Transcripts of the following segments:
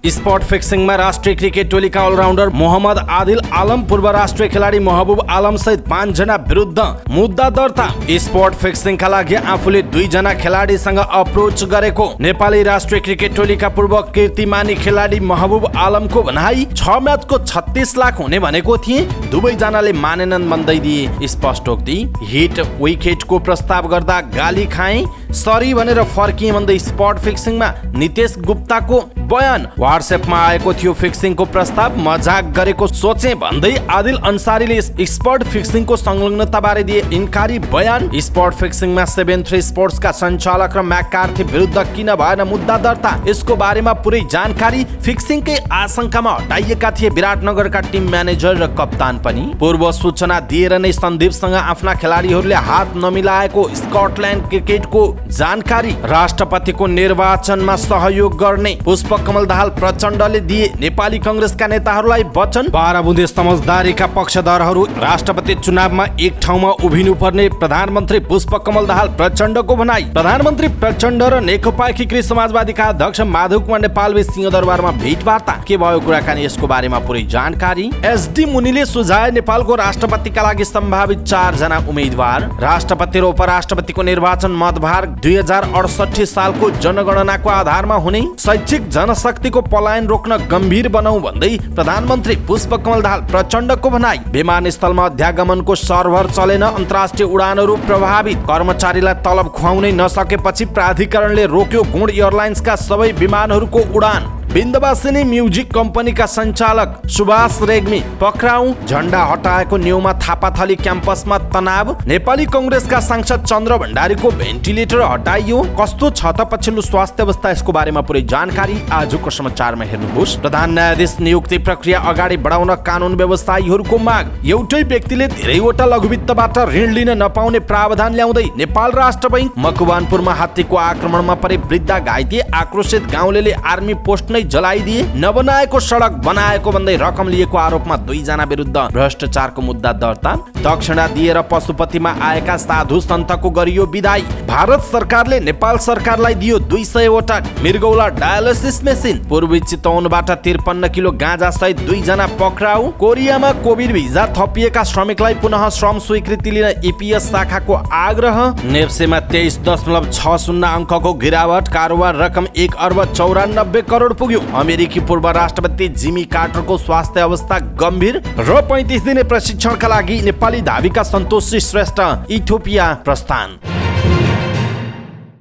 Spot फिक्सिङमा राष्ट्रिय cricket टोलीका all-rounder Mohammad Adil आलम, पूर्व राष्ट्रिय खेलाडी महबुब आलम सहित 5 जना विरुद्ध मुद्दा दर्ता। स्पट फिक्सिङका लागि आफूले 2 जना खेलाडीसँग अप्रोच गरेको नेपाली राष्ट्रिय क्रिकेट टोलीका पूर्व कीर्तिमानी खेलाडी महबुब आलमको भनाई। 6 म्याचको 36 लाख हुने भनेको थिए, दुवै जनाले मानेनन् भन्दै दिए स्पष्टोक्ति। हिट विकेटको प्रस्ताव गर्दा गाली खाए, सरी भनेर फर्किए भन्दै स्पट फिक्सिङमा नितेश गुप्ताको बयान। व्हाट्सएपमा आएको थियो फिक्सिङको प्रस्ताव, मजाक गरेको सोचे भन्दै आदिल अन्सारीले स्पट फिक्सिङको संलग्नताबारे दिए इन्कारी बयान। स्पट फिक्सिङमा 7-3 स्पोर्ट्सका सञ्चालक र म्याकार्थी विरुद्ध किन भएन मुद्दा दर्ता, यसको बारेमा पुरै जानकारी। फिक्सिङकै आशंकामा हटाइएका थिए विराटनगरका टिम म्यानेजर र कप्तान पनि। पूर्व सूचना दिएर नै सन्दीपसँग आफ्ना खेलाडीहरूले हात नमिलाएको स्कटल्यान्ड क्रिकेटको जानकारी। राष्ट्रपतिको निर्वाचनमा सहयोग गर्ने पुष्पकमल दाहाल प्रचण्डले दिए नेपाली कांग्रेसका नेताहरूलाई वचन। 12 बुँदे समझदारीका पक्षधरहरू राष्ट्रपति चुनावमा एक ठाउँमा उभिनुपर्ने प्रधानमन्त्री पुष्पकमल दाहाल प्रचण्डको भनाई। प्रधानमन्त्री प्रचण्ड र नेकपा एकीकृत समाजवादीका अध्यक्ष माधव कुमार नेपालबीच सिंहदरबारमा भेटवार्ता। के भयो कुराकानी, यसको बारेमा पुरै जानकारी। एसडी मुनिले सुझाए नेपालको राष्ट्रपतिका लागि सम्भावित 4 जना उम्मेदवार। राष्ट्रपति र उपराष्ट्रपतिको निर्वाचन मतभार 2068 सालको जनगणनाको आधारमा हुने। शैक्षिक जनशक्तिको पलायन रोक्न गम्भीर बनाऊ भन्दै प्रधानमन्त्री पुष्पकमल दाहाल प्रचण्डको भनाई। विमानस्थलमा अध्यागमनको सर्भर चलेन, अन्तर्राष्ट्रिय उडानहरू प्रभावित। कर्मचारीलाई तलब खुवाउनै नसकेपछि प्राधिकरणले रोक्यो गुण एयरलाइन्सका सबै विमानहरूको उडान। बिन्दवासिनी म्युजिक कम्पनीका सञ्चालक सुभाष रेग्मी पक्राउ। झण्डा हटाएको न्यूमा थापाथली क्याम्पसमा तनाव। नेपाली कांग्रेसका सांसद चन्द्र भण्डारीको भेन्टिलेटर हटाइयो। कस्तो छ त पछिल्लो स्वास्थ्य अवस्था, यसको बारेमा पुरै जानकारी आजको समाचारमा हेर्नुहोस्। प्रधान न्यायाधीश नियुक्ति प्रक्रिया अगाडि बढाउन कानुन व्यवसायीहरूको माग। एउटै व्यक्तिले धेरैवटा लघुवित्तबाट ऋण लिन नपाउने प्रावधान ल्याउँदै नेपाल राष्ट्र बैंक। मकवानपुरमा हात्तीको आक्रमणमा परे वृद्ध घाइते, आक्रोशित गाउँलेले आर्मी पोस्ट जलाइदिए। नबनाएको सडक बनाएको भन्दै रकम लिएको आरोपमा 2 जना विरुद्ध भ्रष्टाचारको मुद्दा दर्ता। दक्षिणा दिएर पशुपतिमा आएका साधु सन्तको गरियो बिदाई। भारत सरकारले नेपाल सरकारलाई दियो 200 वटा मृगौला डायलिसिस मेसिन। पूर्वी चितवनबाट 53 किलो गाँजा सहित 2 जना पक्राउ। कोरियामा कोभिड भिजा थपिएका श्रमिकलाई पुनः श्रम स्वीकृति लिन ईपीएस शाखाको आग्रह। नेप्सेमा 23.60 अङ्कको गिरावट, कारोबार रकम 1 अर्ब 94 करोड पुग्यो। अमेरिकी पूर्व राष्ट्रपति जिमी कार्टरको स्वास्थ्य अवस्था गम्भीर र 35 दिने प्रशिक्षणका लागि नेपाली धाविका सन्तोषी श्रेष्ठ इथियोपिया प्रस्थान।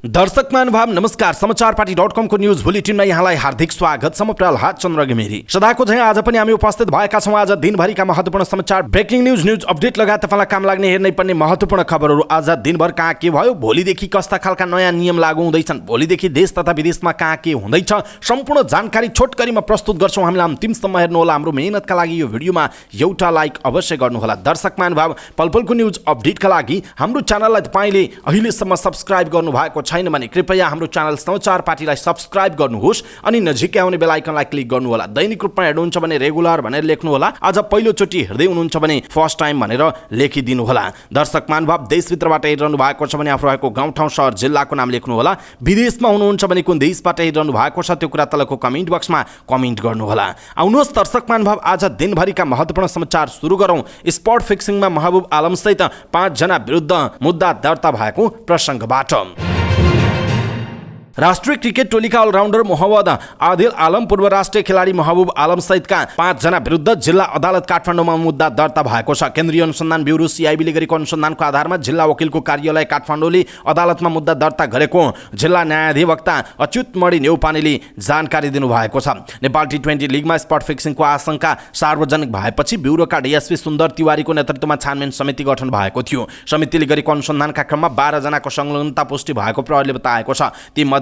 दर्शक महानुभाव नमस्कार, समाचारपाटी.com को न्यूज बुलेटिनमा यहाँलाई हार्दिक स्वागत छ। म प्रहलाद चन्द्र घिमिरे। सदाको झैं आज पनि हामी उपस्थित भएका छौं। आज दिनभरिका महत्त्वपूर्ण समाचार, ब्रेकिङ न्यूज अपडेट लगायत तपाईलाई काम लाग्ने हेर्नै पर्ने महत्त्वपूर्ण खबरहरू। आज दिनभर कहाँ के भयो, भोलिदेखि कस्ता खालका नयाँ नियम लागू हुँदैछन्, भोलिदेखि देश तथा विदेशमा कहाँ के हुँदैछ, सम्पूर्ण जानकारी छोटकरीमा प्रस्तुत गर्छौं। हामीलाई अन्तिमसम्म हेर्नुहोला। हाम्रो मेहनतका लागि यो भिडियोमा एउटा लाइक अवश्य गर्नुहोला। दर्शक महानुभाव, पलपलको न्यूज अपडेटका लागि हाम्रो च्यानललाई तपाईले अहिलेसम्म सब्स्क्राइब गर्नुभएको छैन भने कृपया हाम्रो च्यानल समाचार पार्टीलाई सब्स्क्राइब गर्नुहोस् अनि नजिकै आउने बेल आइकनलाई क्लिक गर्नुहोला। दैनिक रूपमा हेर्नुहुन्छ भने रेगुलर भनेर लेख्नुहोला। आज पहिलोचोटि हेर्दै हुनुहुन्छ भने फर्स्ट टाइम भनेर लेखिदिनुहोला। दर्शक महानुभाव, देशभित्रबाट हेरिरहनु भएको छ भने आफ्नो रहेको गाउँठाउँ सहर जिल्लाको नाम लेख्नुहोला। विदेशमा हुनुहुन्छ भने कुन देशबाट हेरिरहनु भएको छ त्यो कुरा तलको कमेन्ट बक्समा कमेन्ट गर्नुहोला। आउनुहोस् दर्शक महानुभाव, आज दिनभरिका महत्त्वपूर्ण समाचार सुरु गरौँ। स्पट फिक्सिङमा महबुब आलम सहित 5 जना विरुद्ध मुद्दा दर्ता भएको प्रसङ्गबाट। राष्ट्रिय क्रिकेट टोलीका अलराउन्डर मोहम्मद आदिल आलम, पूर्व राष्ट्रिय खेलाडी महबुब आलम सहितका 5 जना विरुद्ध जिल्ला अदालत काठमाडौँमा मुद्दा दर्ता भएको छ। केन्द्रीय अनुसन्धान ब्युरो सीआईबीले गरेको अनुसन्धानको आधारमा जिल्ला वकिलको कार्यालय काठमाडौँले अदालतमा मुद्दा दर्ता गरेको जिल्ला न्यायाधिवक्ता अच्युत मणि नेउपानेले जानकारी दिनुभएको छ। नेपाल टी20 लिगमा स्पट फिक्सिङको आशंका सार्वजनिक भएपछि ब्युरोका डीएसपी सुन्दर तिवारीको नेतृत्वमा छानबिन समिति गठन भएको थियो। समितिले गरेको अनुसन्धानका क्रममा 12 जनाको संलग्नता पुष्टि भएको प्रहरीले बताएको छ।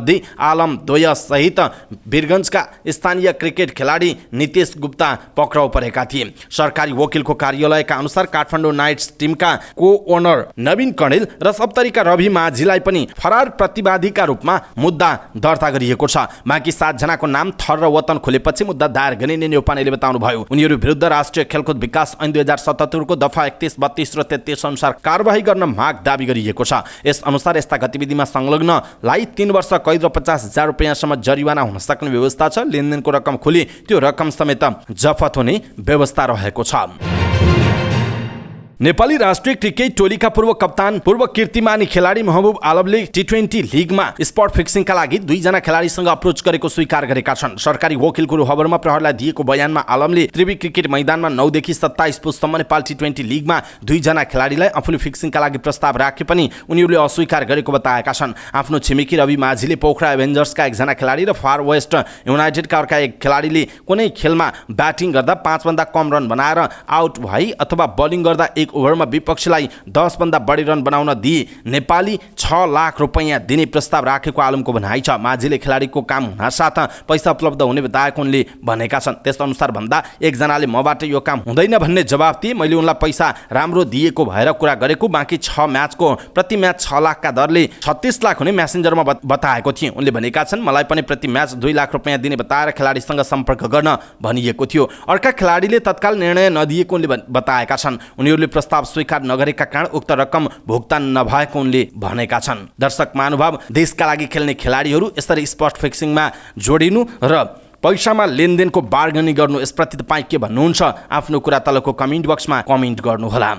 ती आलम द्वय सहित वीरगञ्जका स्थानीय क्रिकेट खेलाडी नितेश गुप्ता पक्राउ परेका थिए। सरकारी वकिलको कार्यालयका अनुसार काठमाडौँ नाइट्स टिमका को ओनर नवीन कणेल र सप्तरीका रवि माझीलाई पनि फरार प्रतिवादीका रूपमा मुद्दा दर्ता गरिएको छ। बाँकी 7 जनाको नाम थर र वतन खुलेपछि मुद्दा दायर गरिने नेउपानेले बताउनुभयो। उनीहरू विरुद्ध राष्ट्रिय खेलकुद विकास ऐन 2077 को दफा 31, 32 र 33 अनुसार कारबाही गर्न माग दाबी गरिएको छ। यस अनुसार यस्ता गतिविधिमा संलग्नलाई 3 वर्ष कैद र 50,000 रुपैयाँसम्म जरिवाना हुन सक्ने व्यवस्था छ। लेनदेनको रकम खुली त्यो रकम समेत जफत हुने व्यवस्था रहेको छ। नेपाली राष्ट्रिय क्रिकेट टोलीका पूर्व कप्तान पूर्व कीर्तिमानी खेलाडी महबुब आलमले T20 लिगमा स्पट फिक्सिङका लागि 2 जना खेलाडीसँग अप्रोच गरेको स्वीकार गरेका छन्। सरकारी वकिलको खबरमा प्रहरलाई दिएको बयानमा आलमले त्रिवी क्रिकेट मैदानमा 9 देखि 27 पुससम्म नेपाल T20 लिगमा 2 जना खेलाडीलाई आफूले फिक्सिङका लागि प्रस्ताव राखे पनि उनीहरूले अस्वीकार गरेको बताएका छन्। आफ्नो छिमेकी रवि माझीले पोखरा एभेन्जर्सका एकजना खेलाडी र फार वेस्ट युनाइटेडका अर्का एक खेलाडीले कुनै खेलमा ब्याटिङ गर्दा 5 भन्दा कम रन बनाएर आउट भई अथवा बलिङ गर्दा एक ओभरमा विपक्षीलाई 10 भन्दा बढी रन बनाउन दिए नेपाली 6 लाख रुपैयाँ दिने प्रस्ताव राखेको आलमको भनाइ छ। माझीले खेलाडीको काम हुनासाथ पैसा उपलब्ध हुने बताएको उनले भनेका छन्। त्यसअनुसार भन्दा एकजनाले मबाट यो काम हुँदैन भन्ने जवाफ दिए। मैले उनलाई पैसा राम्रो दिएको भएर कुरा गरेको, बाँकी 6 म्याचको प्रति म्याच 6 लाखका दरले 36 लाख हुने म्यासेन्जरमा बताएको थिएँ। उनले भनेका छन् मलाई पनि प्रति म्याच 2 लाख रुपैयाँ दिने बताएर खेलाडीसँग सम्पर्क गर्न भनिएको थियो। अर्का खेलाडीले तत्काल निर्णय नदिएको उनले बताएका छन्। उनीहरूले प्रस्ताव स्वीकार नगरेका कारण उक्त रकम भुक्तान नभएको उनले भनेका छन्। दर्शक महानुभाव, देशका लागि खेल्ने खेलाडीहरू यसरी स्पट फिक्सिङमा जोडिनु र पैसामा लेनदेनको बार्गेनिङ गर्नु, यसप्रति तपाईँ के भन्नुहुन्छ? आफ्नो कुरा तलको कमेन्ट बक्समा कमेन्ट गर्नुहोला।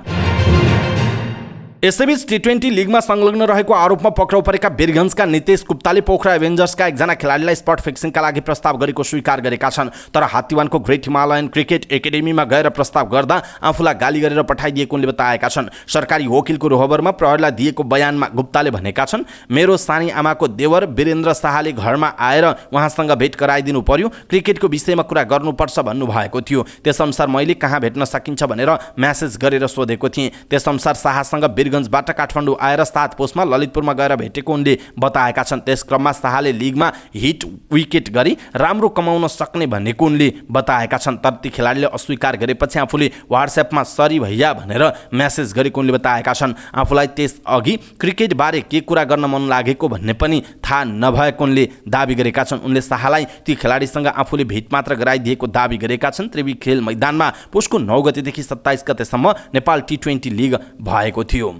यसैबीच T20 लिगमा संलग्न रहेको आरोपमा पक्राउ परेका वीरगञ्जका नितेश गुप्ताले पोखरा एभेन्जर्सका एकजना खेलाडीलाई स्पट फिक्सिङका लागि प्रस्ताव गरेको स्वीकार गरेका छन्। तर हात्तीवानको ग्रेट हिमालयन क्रिकेट एकाडेमीमा गएर प्रस्ताव गर्दा आफूलाई गाली गरेर पठाइदिएको उनले बताएका छन्। सरकारी वकिलको रोहबरमा प्रहरलाई दिएको बयानमा गुप्ताले भनेका छन्, मेरो सानी आमाको देवर वीरेन्द्र शाहले घरमा आएर उहाँसँग भेट गराइदिनु पर्यो, क्रिकेटको विषयमा कुरा गर्नुपर्छ भन्नुभएको थियो। त्यसअनुसार मैले कहाँ भेट्न सकिन्छ भनेर म्यासेज गरेर सोधेको थिएँ। त्यसअनुसार शाहसँग वीरगञ्जबाट काठमाडौँ आएर 7 पोस्टमा ललितपुरमा गएर भेटेको उनले बताएका छन्। त्यस क्रममा शाहले लिगमा हिट विकेट गरी राम्रो कमाउन सक्ने भनेको उनले बताएका छन्। तर ती खेलाडीले अस्वीकार गरेपछि आफूले व्हाट्सएपमा सरी भैया भनेर म्यासेज गरेको उनले बताएका छन्। आफूलाई त्यस अघि क्रिकेटबारे के कुरा गर्न मन लागेको भन्ने पनि थाहा नभएको उनले दाबी गरेका छन्। उनले शाहलाई ती खेलाडीसँग आफूले भेट मात्र गराइदिएको दाबी गरेका छन्। त्रिवी खेल मैदानमा पुसको 9 गतेदेखि 27 गतेसम्म नेपाल T20 लिग भएको थियो।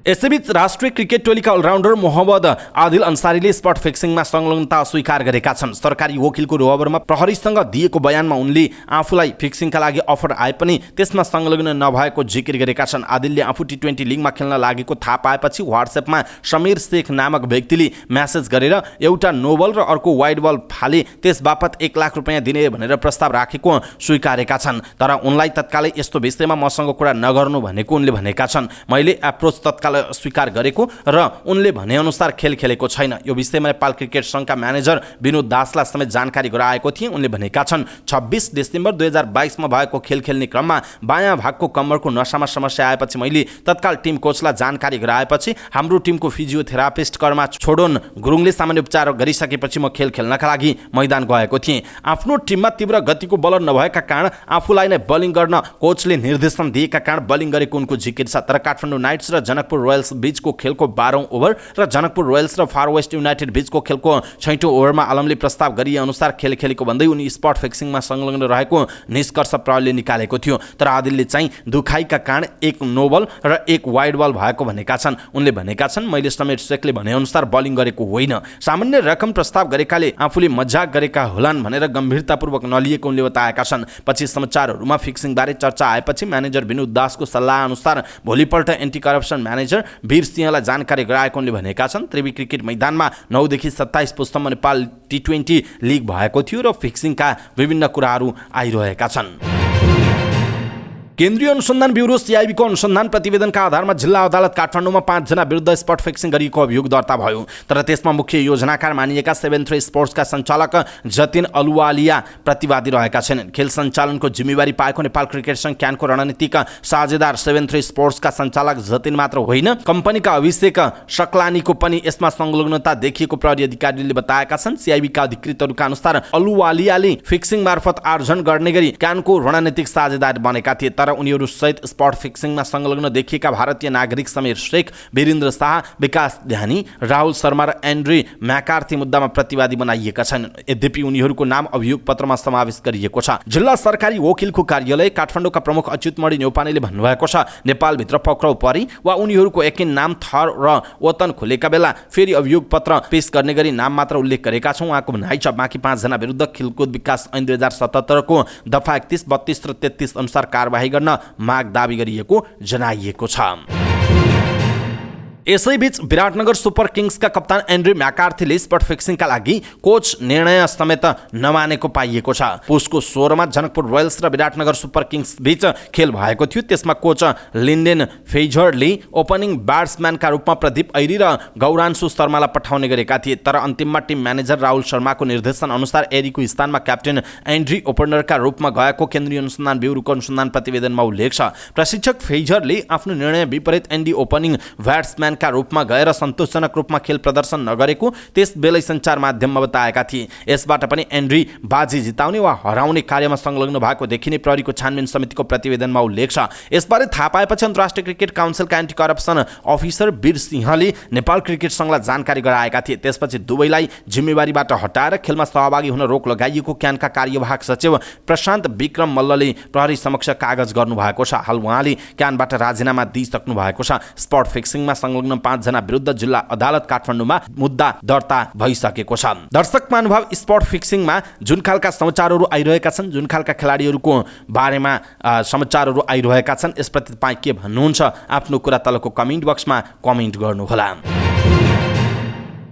यसैबीच राष्ट्रिय क्रिकेट टोलीका अलराउन्डर मोहम्मद आदिल अन्सारीले स्पट फिक्सिङमा संलग्नता स्वीकार गरेका छन्। सरकारी वकिलको रोहबरमा प्रहरीसँग दिएको बयानमा उनले आफूलाई फिक्सिङका लागि अफर आए पनि त्यसमा संलग्न नभएको जिकिर गरेका छन्। आदिलले आफू T20 लिगमा खेल्न लागेको थाहा पाएपछि व्हाट्सएपमा समीर शेख नामक व्यक्तिले म्यासेज गरेर एउटा नो बल र अर्को वाइड बल फाले त्यस बापत 1 लाख रुपैयाँ दिने भनेर प्रस्ताव राखेको स्वीकारेका छन्। तर उनलाई तत्कालै यस्तो विषयमा मसँग कुरा नगर्नु भनेको उनले भनेका छन्। मैले एप्रोच तत्काल स्वीकार गरेको र उनले भनेअनुसार खेल खेलेको छैन। यो विषयमा नेपाल क्रिकेट संघका म्यानेजर विनोद दासलाई समेत जानकारी गराएको थिए। उनले भनेका छन् 26 डिसेम्बर 2022 मा भएको खेल खेल्ने क्रममा बायाँ भागको कम्मरको नसामा समस्या आएपछि मैले तत्काल टिम कोचलाई जानकारी गराएपछि हाम्रो टिमको फिजियोथेरापिस्ट कर्मा छोडोन गुरुङले सामान्य उपचार गरिसकेपछि म खेल खेल्नका लागि मैदान गएको थिएँ। आफ्नो टिममा तीव्र गतिको बलर नभएका कारण आफूलाई नै बलिङ गर्न कोचले निर्देशन दिएका कारण बलिङ गरेको उनको जिकिर छ। तर काठमाडौँ नाइट्स र जनकपुर रोयल्स बीचको खेलको 12औं ओभर र जनकपुर रोयल्स र फार वेस्ट युनाइटेड बीचको खेलको 6औं ओभरमा आलमले प्रस्ताव गरिए अनुसार खेल खेलेको भन्दै उनी स्पट फिक्सिङमा संलग्न रहेको निष्कर्ष प्रहरीले निकालेको थियो। तर आदिलले चाहिँ दुखाइका कारण 1 नो बल र 1 वाइड बल भएको भनेका छन्। उनले भनेका छन्, मैले समीर शेखले भनेअनुसार बलिङ गरेको होइन, सामान्य रकम प्रस्ताव गरेकाले आफूले मजाक गरेका होलान् भनेर गम्भीरतापूर्वक नलिएको उनले बताएका छन्। पछि समाचारहरूमा फिक्सिङबारे चर्चा आएपछि म्यानेजर विनोद दासको सल्लाह अनुसार भोलिपल्ट एन्टी करप्सन म्यानेजर वीर सिंहलाई जानकारी गराएको उनले भनेका छन्। त्रिवी क्रिकेट मैदानमा 9 देखि 27 पुससम्म नेपाल T20 लिग भएको थियो र फिक्सिङका विभिन्न कुराहरू आइरहेका छन्। केन्द्रीय अनुसन्धान ब्युरो CIB को अनुसन्धान प्रतिवेदनका आधारमा जिल्ला अदालत काठमाडौँमा 5 जना विरुद्ध स्पट फिक्सिङ गरिएको अभियोग दर्ता भयो। तर त्यसमा मुख्य योजनाकार मानिएका 7-3 स्पोर्ट्सका सञ्चालक जतिन अलुवालिया प्रतिवादी रहेका छन्। खेल सञ्चालनको जिम्मेवारी पाएको नेपाल क्रिकेट संघ क्यानको रणनीतिक साझेदार 7-3 स्पोर्ट्सका सञ्चालक जतिन मात्र होइन, कम्पनीका अभिषेक सकलानीको पनि यसमा संलग्नता देखिएको प्रहरी अधिकारीले बताएका छन्। CIB का अधिकृतहरूका अनुसार अलुवालियाले फिक्सिङ मार्फत आर्जन गर्ने गरी क्यानको रणनीतिक साझेदार बनेका थिए। तर उनीहरू सहित स्पट फिक्सिङमा संलग्न देखिएका भारतीय नागरिक समीर शेख, वीरेन्द्र शाह, विकास ध्यानी, राहुल शर्मा र एन्ड्री म्याकार्थी मुद्दामा प्रतिवादी बनाइएका छन्। यद्यपि उनीहरूको नाम अभियोग पत्रमा समावेश गरिएको छ। जिल्ला सरकारी वकिलको कार्यालय काठमाडौँका प्रमुख अच्युतमणि न्यौपानेले भन्नुभएको छ, नेपालभित्र पक्राउ परी वा उनीहरूको एकिन नाम थर र वतन खुलेका बेला फेरि अभियोग पत्र पेश गर्ने गरी नाम मात्र उल्लेख गरेका छौँ। उहाँको भनाइ छ, बाँकी 5 जना विरुद्ध खेलकुद विकास ऐन 2077 को दफा 31, 32 र 33 अनुसार कारबाही गर्न माग दाबी गरिएको जनाइएको छ। यसैबीच विराटनगर सुपर किङ्सका कप्तान एन्ड्री म्याकार्थीले स्पट फिक्सिङका लागि कोच निर्णय समेत नमानेको पाइएको छ। पुसको 16 मा जनकपुर रोयल्स र विराटनगर सुपर किङ्स बीच खेल भएको थियो। त्यसमा कोच लिन्डेन फेजरले ओपनिङ ब्याट्सम्यानका रूपमा प्रदीप ऐरी र गौरांशु शर्मालाई पठाउने गरेका थिए, तर अन्तिममा टिम म्यानेजर राहुल शर्माको निर्देशन अनुसार ऐरीको स्थानमा क्याप्टेन एन्ड्री ओपनरका रूपमा गएको केन्द्रीय अनुसन्धान ब्युरोको अनुसन्धान प्रतिवेदनमा उल्लेख छ। प्रशिक्षक फेजरले आफ्नो निर्णय विपरीत एन्डी ओपनिङ ब्याट्सम्यान का रूपमा गएर सन्तोषजनक रूपमा खेल प्रदर्शन नगरेको त्यसबेलै सञ्चार माध्यममा बताएका थिए। यसबाट पनि एन्ड्री बाजी जिताउने वा हराउने कार्यमा संलग्न भएको देखिने प्रहरीको छानबिन समितिको प्रतिवेदनमा उल्लेख छ। यसबारे थाहा पाएपछि अन्तर्राष्ट्रिय क्रिकेट काउन्सिलका एन्टी करप्सन अफिसर वीर सिंहले नेपाल क्रिकेट संघलाई जानकारी गराएका थिए। त्यसपछि दुवैलाई जिम्मेवारीबाट हटाएर खेलमा सहभागी हुन रोक लगाइएको क्यानका कार्यवाहक सचिव प्रशान्त विक्रम मल्लले प्रहरी समक्ष कागज गर्नुभएको छ। हाल उहाँले क्यानबाट राजीनामा दिइसक्नु भएको छ। स्पट फिक्सिङमा संलग्न 5 जना विरुद्ध जिल्ला अदालत काठमाडौँमा मुद्दा दर्ता भइसकेको छ। दर्शक महानुभाव, स्पट फिक्सिङमा जुन खालका समाचारहरू आइरहेका छन्, जुन खालका खेलाडीहरूको बारेमा समाचारहरू आइरहेका छन्, यसप्रति तपाईँ के भन्नुहुन्छ? आफ्नो कुरा तलको कमेन्ट बक्समा कमेन्ट गर्नुहोला।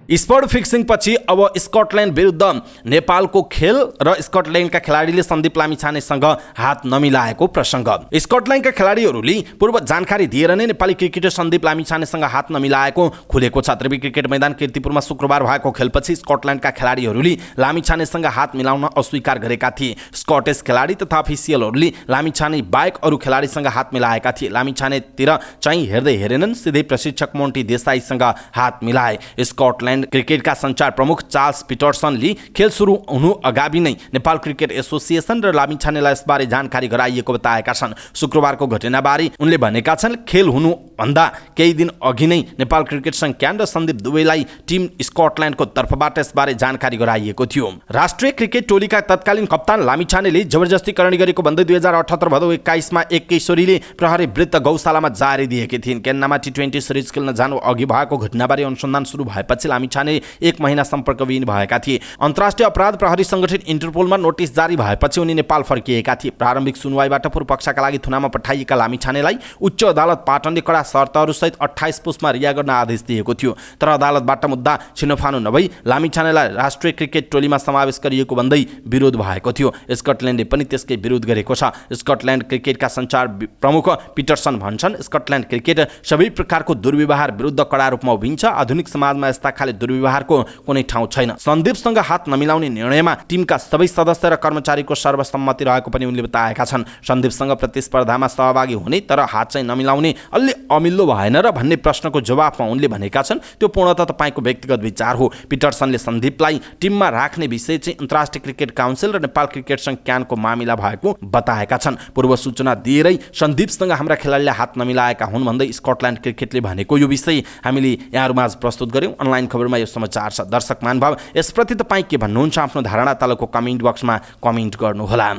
स्पट फिक्सिङ पछि अब स्कटल्यान्ड विरुद्ध नेपालको खेल र स्कटल्यान्डका खेलाडीले सन्दीप लामिछानेसँग हात नमिलाएको प्रसङ्ग। स्कटल्यान्डका खेलाडीहरूले पूर्व जानकारी दिएर नै नेपाली क्रिकेटर सन्दीप लामिछानेसँग हात नमिलाएको खुलेको छ। त्रिवी क्रिकेट मैदान कीर्तिपुरमा शुक्रबार भएको खेलपछि स्कटल्यान्डका खेलाडीहरूले लामिछानेसँग हात मिलाउन अस्वीकार गरेका थिए। स्कटिस खेलाडी तथा अफिसियलहरूले लामिछाने बाहेक अरू खेलाडीसँग हात मिलाएका थिए। लामिछानेतिर चाहिँ हेर्दै हेरेनन्, सिधै प्रशिक्षक मोन्टी देसाईसँग हात मिलाए। स्कटल्यान्ड क्रिकेटका सञ्चार प्रमुख चार्ल्स पिटरसनले खेल सुरु हुनु अगावि नै नेपाल क्रिकेट एसोसिएसन र लामिछानेलाई यसबारे जानकारी गराइएको बताएका छन्। शुक्रबारको घटनाबारे उनले भनेका छन्, खेल हुनुभन्दा केही दिन अघि नै नेपाल क्रिकेट संघ क्यान र सन्दीप दुवैलाई टिम स्कटल्यान्डको तर्फबाट यसबारे जानकारी गराइएको थियो। राष्ट्रिय क्रिकेट टोलीका तत्कालीन कप्तान लामिछानेले जबरजस्ती गरेको भन्दै 2078 भदौ 21 मा एक किशोरीले प्रहरी वृत्त गौशालामा जारी दिएकी थिइन्। केन्नामा T20 सिरिज खेल्न जानु अघि भएको घटनाबारे अनुसन्धान सुरु भएपछि लामिछाने 1 महिना सम्पर्कविहीन भएका थिए। अन्तर्राष्ट्रिय अपराध प्रहरी संगठन इन्टरपोलमा नोटिस जारी भएपछि उनी नेपाल फर्किएका थिए। प्रारम्भिक सुनवाईबाट पूर्व पक्षका लागि थुनामा पठाइएका लामिछानेलाई उच्च अदालत पाटनले कडा शर्तहरूसहित 28 पुसमा रिहा गर्न आदेश दिएको थियो। तर अदालतबाट मुद्दा छिनोफानो नभई लामिछानेलाई राष्ट्रिय क्रिकेट टोलीमा समावेश गरिएको भन्दै विरोध भएको थियो। स्कटल्यान्डले पनि त्यसकै विरोध गरेको छ। स्कटल्यान्ड क्रिकेटका सञ्चार प्रमुख पिटरसन भन्छन्, स्कटल्यान्ड क्रिकेट सबै प्रकारको दुर्व्यवहार विरुद्ध कडा रूपमा उभिन्छ। आधुनिक समाजमा यस्ता खाले दुर्व्यवहारको कुनै ठाउँ छैन। सन्दीपसँग हात नमिलाउने निर्णयमा टिमका सबै सदस्य र कर्मचारीको सर्वसम्मति रहेको पनि उनले बताएका छन्। सन्दीपसँग प्रतिस्पर्धामा सहभागी हुने तर हात चाहिँ नमिलाउने अलि अमिल्लो भएन र भन्ने प्रश्नको जवाफमा उनले भनेका छन्, त्यो पूर्णतः तपाईँको व्यक्तिगत विचार हो। पिटरसनले सन्दीपलाई टिममा राख्ने विषय चाहिँ अन्तर्राष्ट्रिय क्रिकेट काउन्सिल र नेपाल क्रिकेट संघ क्यानको मामिला भएको बताएका छन्। पूर्व सूचना दिएरै सन्दीपसँग हाम्रा खेलाडीले हात नमिलाएका हुन् भन्दै स्कटल्यान्ड क्रिकेटले भनेको यो विषय हामीले यहाँहरूमाझ प्रस्तुत गर्यौं। अनलाइन खबरमा यो समाचार छ। दर्शक महानुभाव, यसप्रति तपाईँ के भन्नुहुन्छ? आफ्नो धारणा तलको कमेन्ट बक्समा कमेन्ट गर्नुहोला।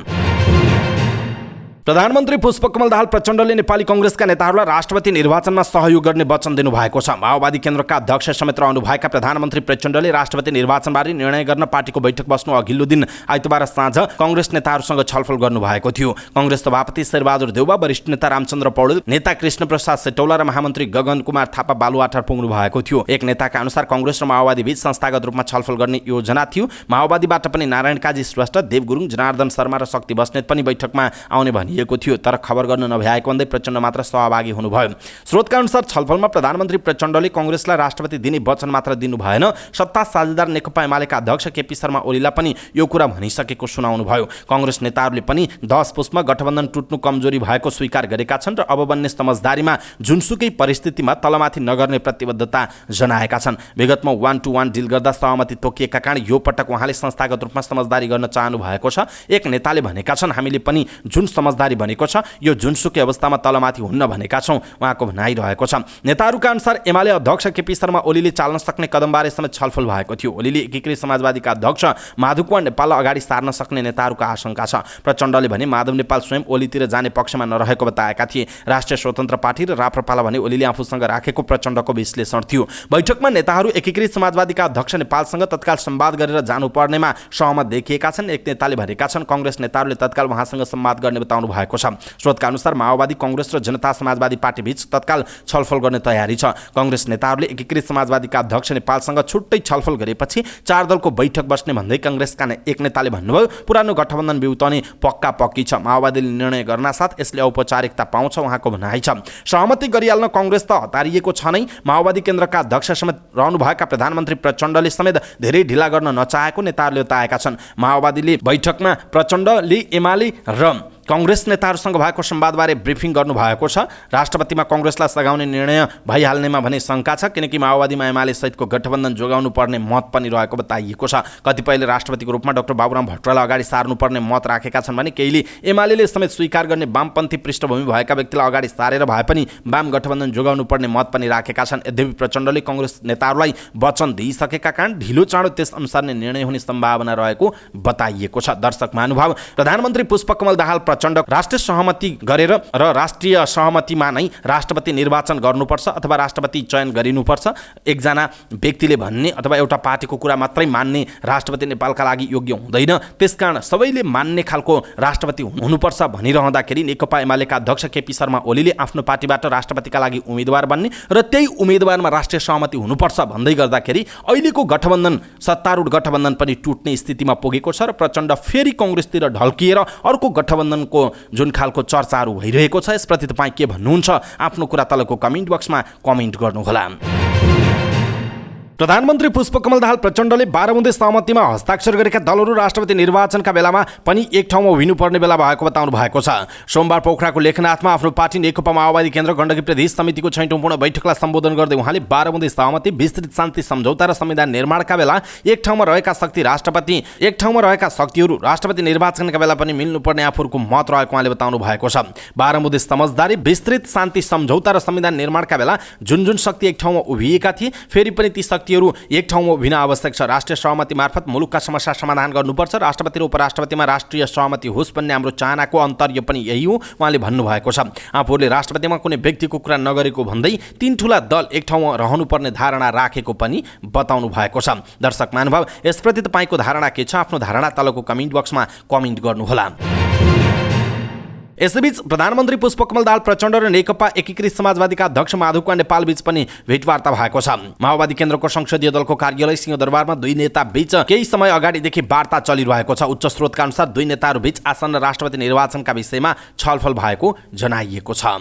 प्रधानमन्त्री पुष्पकमल दाहाल प्रचण्डले नेपाली कांग्रेसका नेताहरूलाई राष्ट्रपति निर्वाचनमा सहयोग गर्ने वचन दिनुभएको छ। माओवादी केन्द्रका अध्यक्ष समेत रहनुभएका प्रधानमन्त्री प्रचण्डले राष्ट्रपति निर्वाचनबारे निर्णय गर्न पार्टीको बैठक बस्नु अघिल्लो दिन आइतबार साँझ कांग्रेस नेताहरूसँग छलफल गर्नुभएको थियो। कांग्रेस सभापति शेरबहादुर देउवा, वरिष्ठ नेता रामचन्द्र पौडेल, नेता कृष्णप्रसाद सेटौला र महामन्त्री गगन कुमार थापा बालुवाटार पुग्नु भएको थियो। एक नेताका अनुसार कांग्रेस र माओवादी बीच संस्थागत रूपमा छलफल गर्ने योजना थियो। माओवादीबाट पनि नारायण काजी श्रेष्ठ, देव गुरुङ, जनार्दन शर्मा र शक्ति बस्नेत पनि बैठकमा आउने भनिएको थियो, तर खबर गर्न नभएको भन्दै प्रचण्ड मात्र सहभागी हुनुभयो। स्रोतका अनुसार छलफलमा प्रधानमन्त्री प्रचण्डले कांग्रेसलाई राष्ट्रपति दिने वचन मात्र दिनु भएन, सत्ता साझेदार नेकपा एमालेका अध्यक्ष केपी शर्मा ओलीलाई पनि यो कुरा भनिसकेको सुनाउनुभयो। कांग्रेस नेताहरूले पनि 10 पुसमा गठबन्धन टुट्नु कमजोरी भएको स्वीकार गरेका छन् र अब बन्ने समझदारीमा जुनसुकै परिस्थितिमा तलमाथि नगर्ने प्रतिबद्धता जनाएका छन्। विगतमा 1-to-1 डिल गर्दा सहमति तोकिएका कारण यो पटक उहाँले संस्थागत रूपमा समझदारी गर्न चाहनु भएको छ। एक नेताले भनेका छन्, हामीले पनि जुन समझदारी समझदारी बनेको छ, यो जुनसुकै अवस्थामा तलमाथि हुन्न भनेका छौँ उहाँको भनाइरहेको छ। नेताहरूका अनुसार एमाले अध्यक्ष केपी शर्मा ओलीले चाल्न सक्ने कदमबारे समेत छलफल भएको थियो। ओलीले एकीकृत समाजवादीका अध्यक्ष माधव कुमार नेपाललाई अगाडि सार्न सक्ने नेताहरूको आशंका छ। प्रचण्डले भने माधव नेपाल स्वयं ओलीतिर जाने पक्षमा नरहेको बताएका थिए। राष्ट्रिय स्वतन्त्र पार्टी र राप्रपालाई भने ओलीले आफूसँग राखेको प्रचण्डको विश्लेषण थियो। बैठकमा नेताहरू एकीकृत समाजवादीका अध्यक्ष नेपालसँग तत्काल संवाद गरेर जानुपर्नेमा सहमत देखिएका छन्। एक नेताले भनेका छन् कांग्रेस नेताहरूले तत्काल उहाँसँग संवाद गर्ने बताउनु भएको छ। स्रोतका अनुसार माओवादी, कांग्रेस र जनता समाजवादी पार्टी बीच तत्काल छलफल गर्ने तयारी छ। कांग्रेस नेताहरूले एकीकृत समाजवादीका अध्यक्ष नेपालसँग छुट्टै छलफल गरेपछि 4 दलको बैठक बस्ने भन्दै कांग्रेसका एक नेताले भन्नुभयो पुरानो गठबन्धन बिउताउने पक्का पक्की छ। माओवादीले निर्णय गर्नासाथ यसले औपचारिकता पाउँछ उहाँको भनाइ छ। सहमति गरिहाल्न कांग्रेस त हतारिएको छ नै। माओवादी केन्द्रका अध्यक्ष समेत रहनुभएका प्रधानमन्त्री प्रचण्डले समेत धेरै ढिला गर्न नचाहेको नेताहरूले बताएका छन्। माओवादीले बैठकमा प्रचण्डले एमाले र कांग्रेस नेताहरूसँग भएको संवादबारे ब्रिफिङ गर्नुभएको छ। राष्ट्रपतिमा कांग्रेसलाई सघाउने निर्णय भइहाल्नेमा भने शङ्का छ, किनकि माओवादीमा एमाले सहितको गठबन्धन जोगाउनु पर्ने मत पनि रहेको बताइएको छ। कतिपयले राष्ट्रपतिको रूपमा डाक्टर बाबुराम भट्टराईलाई अगाडि सार्नुपर्ने मत राखेका छन् भने केहीले एमाले समेत स्वीकार गर्ने वामपन्थी पृष्ठभूमि भएका व्यक्तिलाई अगाडि सारेर भए पनि वाम गठबन्धन जोगाउनु पर्ने मत पनि राखेका छन्। यद्यपि प्रचण्डले कांग्रेस नेताहरूलाई वचन दिइसकेका कारण ढिलो चाँडो त्यस अनुसार नै निर्णय हुने सम्भावना रहेको बताइएको छ। दर्शक महानुभाव, प्रधानमन्त्री पुष्पकमल दाहाल प्रचण्ड राष्ट्रिय सहमति गरेर र राष्ट्रिय सहमतिमा नै राष्ट्रपति निर्वाचन गर्नुपर्छ अथवा राष्ट्रपति चयन गरिनुपर्छ। एकजना व्यक्तिले भन्ने अथवा एउटा पार्टीको कुरा मात्रै मान्ने राष्ट्रपति नेपालका लागि योग्य हुँदैन, त्यसकारण सबैले मान्ने खालको राष्ट्रपति हुनुपर्छ भनिरहँदाखेरि नेकपा एमालेका अध्यक्ष केपी शर्मा ओलीले आफ्नो पार्टीबाट राष्ट्रपतिका लागि उम्मेदवार बन्ने र त्यही उम्मेदवारमा राष्ट्रिय सहमति हुनुपर्छ भन्दै गर्दाखेरि अहिलेको गठबन्धन सत्तारूढ गठबन्धन पनि टुट्ने स्थितिमा पुगेको छ र प्रचण्ड फेरि कांग्रेसतिर ढल्किएर अर्को गठबन्धनको जुन खालको चर्चाहरू भइरहेको छ यसप्रति तपाईँ के भन्नुहुन्छ? आफ्नो कुरा तलको कमेन्ट बक्समा कमेन्ट गर्नुहोला। प्रधानमन्त्री पुष्पकमल दाहाल प्रचण्डले 12 बुँदे सहमतिमा हस्ताक्षर गरेका दलहरू राष्ट्रपति निर्वाचनका बेलामा पनि एक ठाउँमा उभिनुपर्ने बेला भएको बताउनु भएको छ। सोमबार पोखराको लेखनाथमा आफ्नो पार्टी नेकपा माओवादी केन्द्र गण्डकी प्रदेश समितिको 6औं पूर्ण बैठकलाई सम्बोधन गर्दै उहाँले 12 बुँदे सहमति, विस्तृत शान्ति सम्झौता र संविधान निर्माणका बेला एक ठाउँमा रहेका शक्तिहरू राष्ट्रपति निर्वाचनका बेला पनि मिल्नुपर्ने आफूहरूको मत रहेको उहाँले बताउनु भएको छ। 12 बुँदे समझदारी, विस्तृत शान्ति सम्झौता र संविधान निर्माणका बेला जुन शक्ति एक ठाउँमा उभिएका थिए फेरि पनि ती एक ठाउँमा उभिन आवश्यक छ। राष्ट्रिय सहमति मार्फत मुलुकका समस्या समाधान गर्नुपर्छ। राष्ट्रपति र उपराष्ट्रपतिमा राष्ट्रिय सहमति होस् भन्ने हाम्रो चाहनाको अन्तर्य पनि यही हो उहाँले भन्नुभएको छ। आफूहरूले राष्ट्रपतिमा कुनै व्यक्तिको कुरा नगरेको भन्दै 3 ठूला दल एक ठाउँमा रहनुपर्ने धारणा राखेको पनि बताउनु भएको छ। दर्शक महानुभाव, यसप्रति तपाईँको धारणा के छ? आफ्नो धारणा तलको कमेन्ट बक्समा कमेन्ट गर्नुहोला। यसैबीच प्रधानमन्त्री पुष्पकमल दाहाल प्रचण्ड र नेकपा एकीकृत समाजवादीका अध्यक्ष माधव कुमार नेपाल बीच पनि भेटवार्ता भएको छ। माओवादी केन्द्रको संसदीय दलको कार्यालय सिंहदरबारमा दुई नेता बीच केही समय अगाडिदेखि वार्ता चलिरहेको छ। उच्च स्रोतका अनुसार दुई नेताहरू बीच आसन्न राष्ट्रपति निर्वाचनका विषयमा छलफल भएको जनाइएको छ।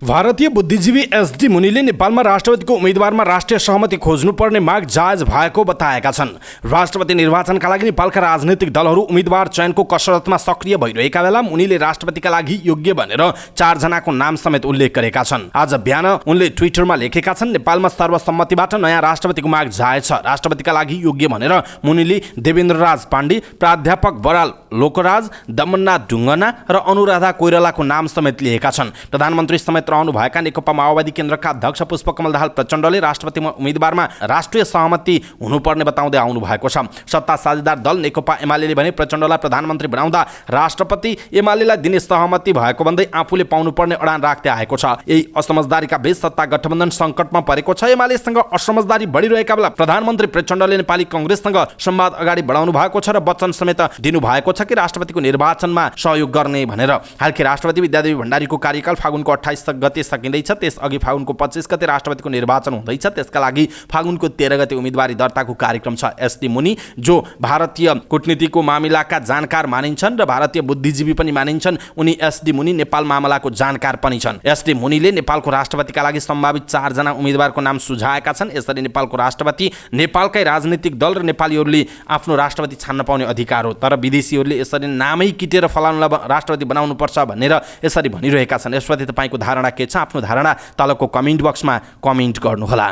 भारतीय बुद्धिजीवी एसडी मुनिले नेपालमा राष्ट्रपतिको उम्मेदवारमा राष्ट्रिय सहमति खोज्नुपर्ने माग जायज भएको बताएका छन्। राष्ट्रपति निर्वाचनका लागि नेपालका राजनैतिक दलहरू उम्मेदवार चयनको कसरतमा सक्रिय भइरहेका बेला मुनिले राष्ट्रपतिका लागि योग्य भनेर 4 जनाको नाम समेत उल्लेख गरेका छन्। आज बिहान उनले ट्विटरमा लेखेका छन्, नेपालमा सर्वसम्मतिबाट नयाँ राष्ट्रपतिको माग जायज छ। राष्ट्रपतिका लागि योग्य भनेर मुनिले देवेन्द्रराज पाण्डे, प्राध्यापक बराल लोकराज, दमननाथ ढुङ्गना र अनुराधा कोइरालाको नाम समेत लिएका छन्। प्रधानमन्त्री समेत रहनुभएका नेकपा माओवादी केन्द्रका अध्यक्ष पुष्पकमल दाहाल प्रचण्डले राष्ट्रपतिमा उम्मेदवारमा राष्ट्रिय सहमति हुनुपर्ने बताउँदै आउनु भएको छ। सत्ता साझेदार दल नेकपा एमाले भने प्रचण्डलाई प्रधानमन्त्री बनाउँदा राष्ट्रपति एमालेलाई दिने सहमति भएको भन्दै आफूले पाउनुपर्ने अडान राख्दै आएको छ। यही असमझदारीका बीच सत्ता गठबन्धन सङ्कटमा परेको छ। एमालेसँग असमझदारी बढिरहेका बेला प्रधानमन्त्री प्रचण्डले नेपाली कांग्रेससँग संवाद अगाडि बढाउनु भएको छ र वचन समेत दिनुभएको छ कि राष्ट्रपतिको निर्वाचनमा सहयोग गर्ने भनेर। हालकी राष्ट्रपति विद्यादेवी भण्डारीको कार्यकाल फागुनको 28 गते सकिँदैछ। त्यसअघि फागुनको 25 गते राष्ट्रपतिको निर्वाचन हुँदैछ। त्यसका लागि फागुनको 13 गते उम्मेदवारी दर्ताको कार्यक्रम छ। एसडी मुनि जो भारतीय कूटनीतिको मामिलाका जानकार मानिन्छन् र भारतीय बुद्धिजीवी पनि मानिन्छन्, उनी एसडी मुनि नेपाल मामलाको जानकार पनि छन्। एसडी मुनिले नेपालको राष्ट्रपतिका लागि सम्भावित 4 जना उम्मेदवारको नाम सुझाएका छन्। यसरी नेपालको राष्ट्रपति नेपालकै राजनीतिक दल र नेपालीहरूले आफ्नो राष्ट्रपति छान्न पाउने अधिकार हो, तर विदेशीहरूले यसरी नामै किटेर फलाउनलाई राष्ट्रपति बनाउनुपर्छ भनेर यसरी भनिरहेका छन्। यसप्रति तपाईँको धारणा के छ? आफ्नो धारणा तलको कमेन्ट बक्समा कमेन्ट गर्नुहोला।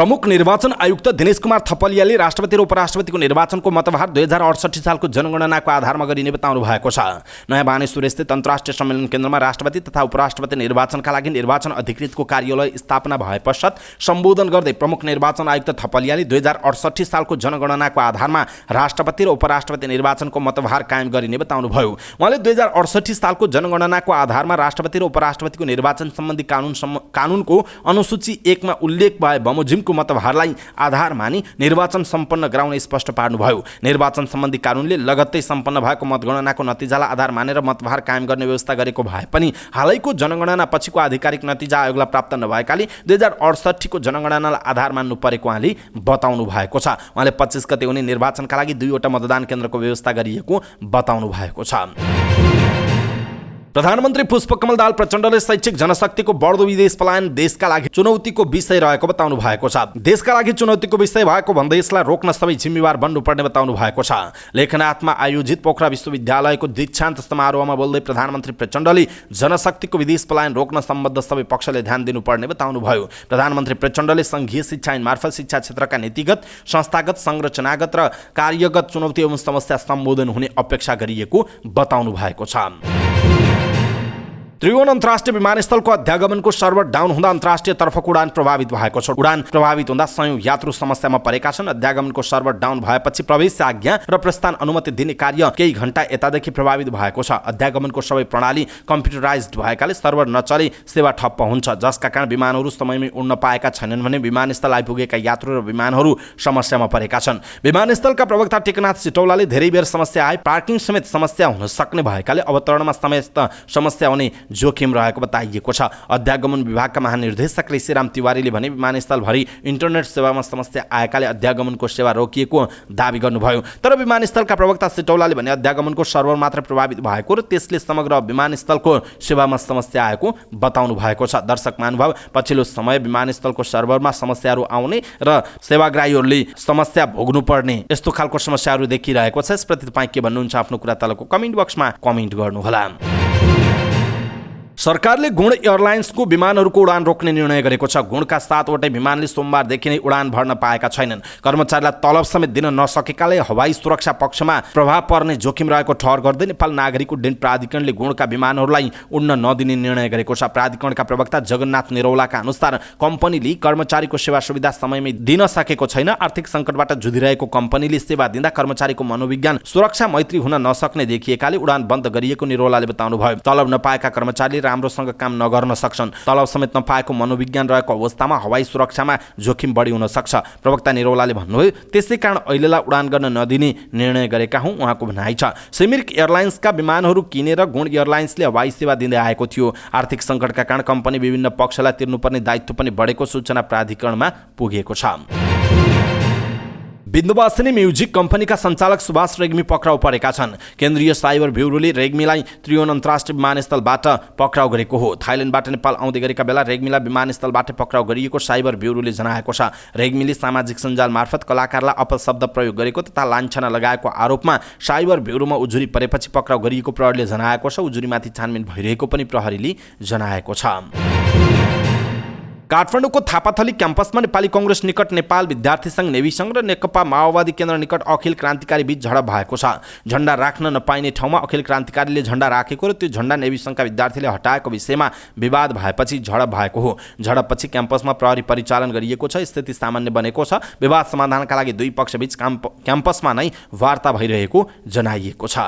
प्रमुख निर्वाचन आयुक्त दिनेश कुमार थपलियाले राष्ट्रपति र उपराष्ट्रपतिको निर्वाचनको मतभार 2068 सालको जनगणनाको आधारमा गरिने बताउनु भएको छ। नयाँ बानेश्वरस्थित अन्तर्राष्ट्रिय सम्मेलन केन्द्रमा राष्ट्रपति तथा उपराष्ट्रपति निर्वाचनका लागि निर्वाचन अधिकृतको कार्यालय स्थापना भए पश्चात सम्बोधन गर्दै प्रमुख निर्वाचन आयुक्त थपलियाले 2068 सालको जनगणनाको आधारमा राष्ट्रपति र उपराष्ट्रपति निर्वाचनको मतभार कायम गरिने बताउनुभयो। उहाँले 2068 सालको जनगणनाको आधारमा राष्ट्रपति र उपराष्ट्रपतिको निर्वाचन सम्बन्धी कानुनको अनुसूची 1 मा उल्लेख भए बमोजिमको मतभारलाई आधार मानी निर्वाचन सम्पन्न गराउने स्पष्ट पार्नुभयो। निर्वाचन सम्बन्धी कानुनले लगत्तै सम्पन्न भएको मतगणनाको नतिजालाई आधार मानेर मतभार कायम गर्ने व्यवस्था गरेको भए पनि हालैको जनगणना पछिको आधिकारिक नतिजा आयोगलाई प्राप्त नभएकाले 2068 को जनगणनालाई आधार मान्नु परेको उहाँले बताउनु भएको छ। उहाँले 25 गते हुने निर्वाचनका लागि 2 वटा मतदान केन्द्रको व्यवस्था गरिएको बताउनु भएको छ। प्रधानमन्त्री पुष्पकमल दाहाल प्रचण्डले शैक्षिक जनशक्तिको बढ्दो विदेश पलायन देशका लागि चुनौतीको विषय रहेको बताउनु भएको छ। देशका लागि चुनौतीको विषय भएको भन्दै यसलाई रोक्न सबै जिम्मेवार बन्नुपर्ने बताउनु भएको छ। लेखनाथमा आयोजित पोखरा विश्वविद्यालयको दीक्षान्त समारोहमा बोल्दै प्रधानमन्त्री प्रचण्डले जनशक्तिको विदेश पलायन रोक्न सम्बद्ध सबै पक्षले ध्यान दिनुपर्ने बताउनुभयो। प्रधानमन्त्री प्रचण्डले संघीय शिक्षा ऐन मार्फत शिक्षा क्षेत्रका नीतिगत, संस्थागत, संरचनागत र कार्यगत चुनौती एवं समस्या सम्बोधन हुने अपेक्षा गरिएको बताउनु भएको छ। त्रिभुवन अन्तर्राष्ट्रिय विमानस्थलको अध्यागमनको सर्भर डाउन हुँदा अन्तर्राष्ट्रिय तर्फको उडान प्रभावित भएको छ। उडान प्रभावित हुँदा सयौं यात्रु समस्यामा परेका छन्। अध्यागमनको सर्भर डाउन भएपछि प्रवेश आज्ञा र प्रस्थान अनुमति दिने कार्य केही घण्टा यतादेखि प्रभावित भएको छ। अध्यागमनको सबै प्रणाली कम्प्युटराइज्ड भएकाले सर्भर नचले सेवा ठप्प हुन्छ, जसका कारण विमानहरू समयमै उड्न पाएका छैनन् भने विमानस्थल आइपुगेका यात्रु र विमानहरू समस्यामा परेका छन्। विमानस्थलका प्रवक्ता टेकनाथ सिटौलाले धेरै बेर समस्या आए, पार्किङ समेत समस्या हुन सक्ने भएकाले अवतरणमा समेत समस्या हुने जोखिम रहेको बताइएको छ। अध्यागमन विभागका महानिर्देशक ऋषिराम तिवारीले भने विमानस्थलभरि इन्टरनेट सेवामा समस्या आएकाले अध्यागमनको सेवा रोकिएको दावी गर्नुभयो। तर विमानस्थलका प्रवक्ता सिटौलाले भने अध्यागमनको सर्भर मात्र प्रभावित भएको र त्यसले समग्र विमानस्थलको सेवामा समस्या आएको बताउनु भएको छ। दर्शक महानुभाव, पछिल्लो समय विमानस्थलको सर्भरमा समस्याहरू आउने र सेवाग्राहीहरूले समस्या भोग्नु पर्ने यस्तो खालको समस्याहरू देखिरहेको छ। यसप्रति तपाईँ के भन्नुहुन्छ? आफ्नो कुरा तलको कमेन्ट बक्समा कमेन्ट गर्नुहोला। सरकारले गुण एयरलाइन्सको विमानहरूको उडान रोक्ने निर्णय गरेको छ। गुणका 7 वटै विमानले सोमबारदेखि नै उडान भर्न पाएका छैनन्। कर्मचारीलाई तलब समेत दिन नसकेकाले हवाई सुरक्षा पक्षमा प्रभाव पर्ने जोखिम रहेको ठहर गर्दै नेपाल नागरिक उड्डयन प्राधिकरणले गुणका विमानहरूलाई उड्न नदिने निर्णय गरेको छ। प्राधिकरणका प्रवक्ता जगन्नाथ निरौलाका अनुसार कम्पनीले कर्मचारीको सेवा सुविधा समयमै दिन सकेको छैन। आर्थिक सङ्कटबाट जुधिरहेको कम्पनीले सेवा दिँदा कर्मचारीको मनोविज्ञान सुरक्षा मैत्री हुन नसक्ने देखिएकाले उडान बन्द गरिएको निरौलाले बताउनुभयो। तलब नपाएका कर्मचारीले राम्रोसँग काम नगर्न सक्छन्। तलब समेत नपाएको मनोविज्ञान रहेको अवस्थामा हवाई सुरक्षामा जोखिम बढी हुन सक्छ। प्रवक्ता निरौलाले भन्नुभयो, त्यसै कारण अहिलेलाई उडान गर्न नदिने निर्णय गरेका हुँ उहाँको भनाइ छ। सिमिर्क एयरलाइन्सका विमानहरू किनेर गुण एयरलाइन्सले हवाई सेवा दिँदै आएको थियो। आर्थिक सङ्कटका कारण कम्पनी विभिन्न पक्षलाई तिर्नुपर्ने दायित्व पनि बढेको सूचना प्राधिकरणमा पुगेको छ। विन्ध्यवासिनी म्युजिक कम्पनीका सञ्चालक सुभाष रेग्मी पक्राउ परेका छन्। केन्द्रीय साइबर ब्युरोले रेग्मीलाई त्रिभुवन अन्तर्राष्ट्रिय विमानस्थलबाट पक्राउ गरेको हो। थाइल्यान्डबाट नेपाल आउँदै गरेका बेला रेग्मीलाई विमानस्थलबाट पक्राउ गरिएको साइबर ब्युरोले जनाएको छ। रेग्मीले सामाजिक सञ्जाल मार्फत कलाकारलाई अपशब्द प्रयोग गरेको तथा लाञ्छना लगाएको आरोपमा साइबर ब्युरोमा उजुरी परेपछि पक्राउ गरिएको प्रहरीले जनाएको छ। उजुरीमाथि छानबिन भइरहेको पनि प्रहरीले जनाएको छ। काठमाडौँको थापाथली क्याम्पसमा नेपाली कङ्ग्रेस निकट नेपाल विद्यार्थी सङ्घ नेवी सङ्घ र नेकपा माओवादी केन्द्र निकट अखिल क्रान्तिकारी बीच झडप भएको छ। झण्डा राख्न नपाइने ठाउँमा अखिल क्रान्तिकारीले झण्डा राखेको र त्यो झण्डा नेवी सङ्घका विद्यार्थीले हटाएको विषयमा विवाद भएपछि झडप भएको हो। झडपपछि क्याम्पसमा प्रहरी परिचालन गरिएको छ। स्थिति सामान्य बनेको छ। विवाद समाधानका लागि दुई पक्षबीच क्याम्पसमा नै वार्ता भइरहेको जनाइएको छ।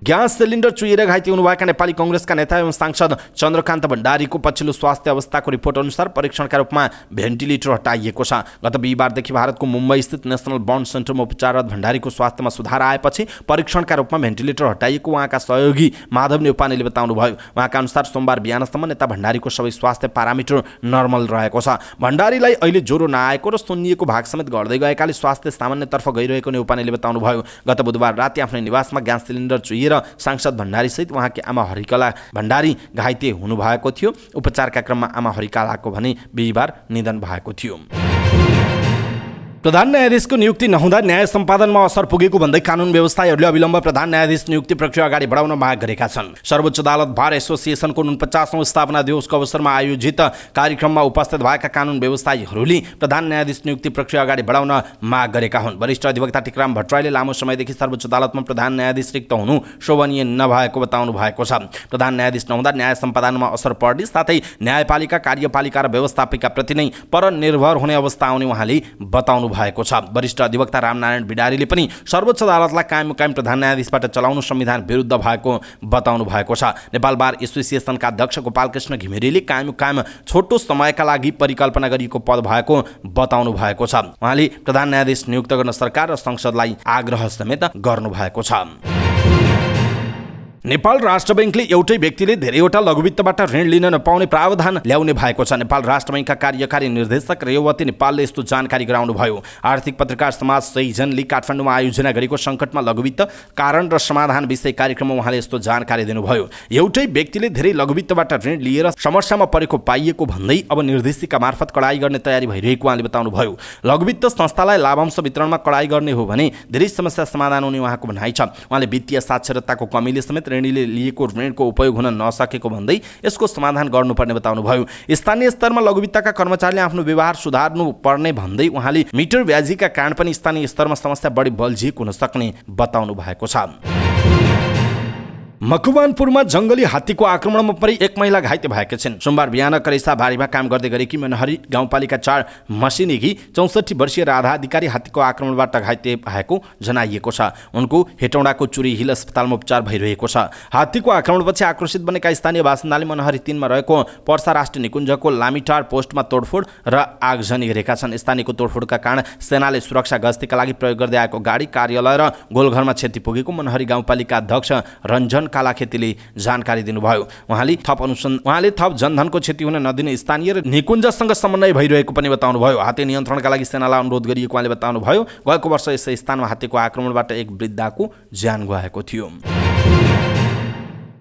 ग्यास सिलिन्डर चुहिएर घाइते हुनुभएका नेपाली कङ्ग्रेसका नेता एवं सांसद चन्द्रकान्त भण्डारीको पछिल्लो स्वास्थ्य अवस्थाको रिपोर्ट अनुसार परीक्षणका रूपमा भेन्टिलेटर हटाइएको छ। गत बिहिबारदेखि भारतको मुम्बई स्थित नेसनल बर्न सेन्टरमा उपचाररत भण्डारीको स्वास्थ्यमा सुधार आएपछि परीक्षणका रूपमा भेन्टिलेटर हटाइएको उहाँका सहयोगी माधव नेउपानेले बताउनुभयो। उहाँका अनुसार सोमबार बिहानसम्म नेता भण्डारीको सबै स्वास्थ्य पारामिटर नर्मल रहेको छ। भण्डारीलाई अहिले ज्वरो नआएको र सुन्निएको भाग समेत घट्दै गएकाले स्वास्थ्य सामान्यतर्फ गइरहेको नेउपानेले बताउनुभयो। गत बुधबार राति आफ्नो निवासमा ग्यास सिलिन्डर चुहिएर सांसद भण्डारी सहित उहाँकी आमा हरिकला भण्डारी घाइते हुनुभएको थियो। उपचारका क्रममा आमा हरिकलाको भने बिहिबार निधन भएको थियो। प्रधान न्यायाधीशको नियुक्ति नहुँदा न्याय सम्पादनमा असर पुगेको भन्दै कानुन व्यवस्थाहरूले अविलम्ब प्रधान न्यायाधीश नियुक्ति प्रक्रिया अगाडि बढाउन माग गरेका छन्। सर्वोच्च अदालत बार एसोसिएसनको 49औं स्थापना दिवसको अवसरमा आयोजित कार्यक्रममा उपस्थित भएका कानुन व्यवस्थायीहरूले प्रधान न्यायाधीश नियुक्ति प्रक्रिया अगाडि बढाउन माग गरेका हुन्। वरिष्ठ अधिवक्ता टिकराम भट्टराईले लामो समयदेखि सर्वोच्च अदालतमा प्रधान न्यायाधीश रिक्त हुनु शोभनीय नभएको बताउनु भएको छ। प्रधान न्यायाधीश नहुँदा न्याय सम्पादनमा असर पर्ने साथै न्यायपालिका कार्यपालिका र व्यवस्थापिकाप्रति नै परनिर्भर हुने अवस्था आउने उहाँले बताउनु भएको छ। वरिष्ठ अधिवक्ता रामनारायण बिडारीले पनि सर्वोच्च अदालतलाई कायम प्रधान न्यायाधीशबाट चलाउनु संविधान विरुद्ध भएको बताउनु भएको छ। नेपाल बार एसोसिएसनका अध्यक्ष गोपालकृष्ण घिमिरेले कायम छोटो समयका लागि परिकल्पना गरिएको पद भएको बताउनु भएको छ। उहाँले प्रधान न्यायाधीश नियुक्त गर्न सरकार र संसदलाई आग्रह समेत गर्नु भएको छ। नेपाल राष्ट्र बैंकले एउटै व्यक्तिले धेरैवटा लघुवित्तबाट ऋण लिन नपाउने प्रावधान ल्याउने भएको छ। नेपाल राष्ट्र बैंकका कार्यकारी निर्देशक रेवती नेपालले यस्तो जानकारी गराउनुभयो। आर्थिक पत्रकार समाज सैजनले काठमाडौँमा आयोजना गरेको सङ्कटमा लघुवित्त कारण र समाधान विषय कार्यक्रममा उहाँले यस्तो जानकारी दिनुभयो। एउटै व्यक्तिले धेरै लघुवित्तबाट ऋण लिएर समस्यामा परेको पाइएको भन्दै अब निर्देशिका मार्फत कडाई गर्ने तयारी भइरहेको उहाँले बताउनुभयो। लघुवित्त संस्थालाई लाभांश वितरणमा कडाई गर्ने हो भने धेरै समस्या समाधान हुने उहाँको भनाइ छ। उहाँले वित्तीय साक्षरताको कमीले समेत ऋणीले लिएको ऋणको उपयोग हुन नसकेको भन्दै यसको समाधान गर्नुपर्ने बताउनुभयो। स्थानीय स्तरमा लघुवित्तका कर्मचारीले आफ्नो व्यवहार सुधार्नु पर्ने भन्दै उहाँले मिटर ब्याजीका कारण पनि स्थानीय स्तरमा समस्या बढी बल्झिएको हुन सक्ने बताउनु भएको छ। मकवानपुरमा जंगली हात्तीको आक्रमणमा परि एक महिला घाइते भएकी छिन्। सोमबार बिहान करेसा बारीमा काम गर्दै गरेकी मनहरी गाउँपालिका 4 मसिनीकी 64 वर्षीय राधा अधिकारी हात्तीको आक्रमणबाट घाइते भएको जनाइएको छ। उनको हेटौडाको चुरी हिल अस्पतालमा उपचार भइरहेको छ। हात्तीको आक्रमणपछि आक्रोशित बनेका स्थानीय बासिन्दाले मनहरी 3 मा रहेको पर्सा राष्ट्रिय निकुञ्जको लामिटार पोस्टमा तोडफोड र आगजनी गरेका छन्। स्थानीयको तोडफोडका कारण सेनाले सुरक्षा गस्तीका लागि प्रयोग गर्दै आएको गाडी कार्यालय र गोलघरमा क्षति पुगेको मनहरी गाउँपालिका अध्यक्ष रञ्जन कालाखेतीले जानकारी दिनुभयो। उहाँले थप जनधनको क्षति हुन नदिने स्थानीय र निकुञ्जसँग समन्वय भइरहेको पनि बताउनुभयो। हात्ती नियन्त्रणका लागि सेनालाई अनुरोध गरिएको उहाँले बताउनुभयो। गएको वर्ष यसै स्थानमा हात्तीको आक्रमणबाट एक वृद्धाको ज्यान गएको थियो।